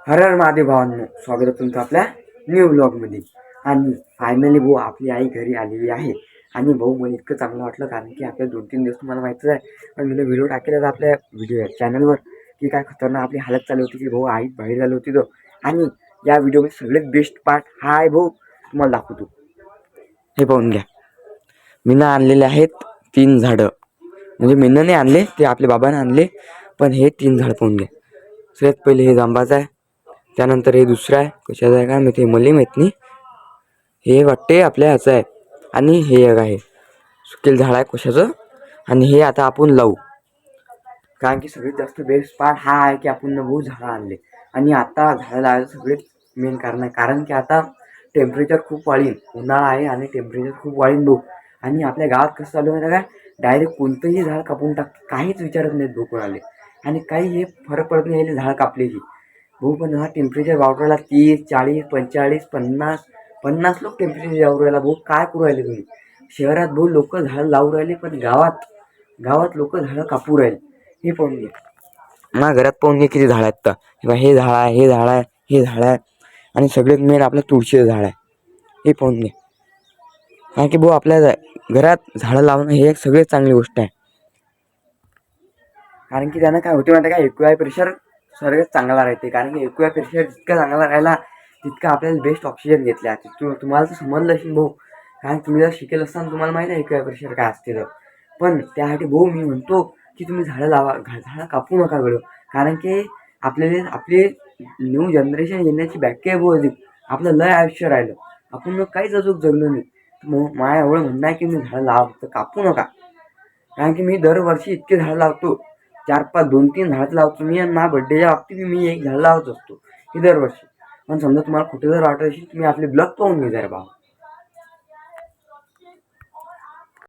हर हर महादेव भावांनो, स्वागत आहे तुमचं आपल्या न्यू ब्लॉगमध्ये. आणि फायनली भाऊ आपली आई घरी आलेली आहे. आणि भाऊ मला इतकं चांगलं वाटलं, कारण की आपल्या 2-3 दिवस तुम्हाला माहितीच आहे, पण मी व्हिडिओ टाकलेला आपल्या चॅनलवर की काय खतरनाक आपली हालत चालू होती, की भाऊ आई बाहेर झाली होती तो. आणि या व्हिडिओमध्ये सगळ्यात बेस्ट पार्ट हा आहे भाऊ, तुम्हाला दाखवतो. हे पाहून घ्या. मीनं आणलेले आहेत 3 झाडं. म्हणजे मीनं नाही आणले, ते आपल्या बाबाने आणले. पण हे 3 झाड पाहून घ्या. सगळ्यात पहिले हे जांबाचं आहे, त्यानंतर हे दुसरं आहे, कशाचं आहे काय माहिती, मला माहीत नाही. हे वाटते आपल्या ह्याचं आहे. आणि हे एक आहे सुकेल झाड आहे कशाचं. आणि हे आता आपण लावू, कारण की सगळ्यात जास्त बेस्ट पार्ट हा आहे की आपण भाऊ झाडं आणले. आणि आता झाडं लावायचं सगळ्यात मेन कारण आहे, कारण की आता टेम्परेचर खूप वाढीन, उन्हाळा आहे आणि टेम्परेचर खूप वाढीन भाऊ. आणि आपल्या गावात कसं चालू आहे काय, डायरेक्ट कोणतंही झाड कापून टाकते, काहीच विचारत नाहीत भाऊ कोणाले. आणि काही हे फरक पडत नाही यायला झाड कापलेली भाऊ. पण हा टेम्परेचर वाढवायला 30, 40, 45, 50 लोक टेम्परेचर वाढवायला भाऊ. काय करू राहिले तुम्ही? शहरात भाऊ लोक झाडं लावून राहिले, पण गावात लोक झाडं कापू राहिले. हे पाहून घे, माझ्या घरात पाहून घे किती झाड आहेत. तर हे झाड आहे, हे झाड आहे, हे झाड आहे. आणि सगळ्यात मेन आपलं तुळशीचं झाड आहे. हे पाहून घे, कारण की भाऊ आपल्या घरात झाडं लावणं हे एक सगळ्यात चांगली गोष्ट आहे. कारण की त्यानं काय होते माहिती का, एक्यूआय प्रेशर सर्वात चांगला राहते. कारण की एक्यूआय प्रेशर जितका चांगला राहिला, तितका आपल्याला बेस्ट ऑक्सिजन घेतल्या. तुम्हाला तर समजलं असेल भाऊ, कारण तुम्ही जर शिकेल असताना तुम्हाला माहिती आहे एक्यूआय प्रेशर काय असते तर. पण त्यासाठी भाऊ मी म्हणतो की तुम्ही झाडं लावा, झाडं कापू नका गडं. कारण की आपले न्यू जनरेशन येण्याची बाकी आहे भाऊ. अधिक आपलं लय आयुष्य राहिलं, आपण काहीच अजून जगलो नाही. माझ्या एवढं म्हणणं आहे की मी झाडं लावा, तर कापू नका. कारण की मी दरवर्षी इतके झाडं लावतो, 4-5 2-3 झाडं लावतो मी. आणि माझ्या बड्डेच्या बाबतीत मी एक झाड लावत असतो, ही दरवर्षी. पण समजा तुम्हाला कुठे जर वाटत असेल, तुम्ही आपले ब्लॉग पाहून घे जरा भाऊ.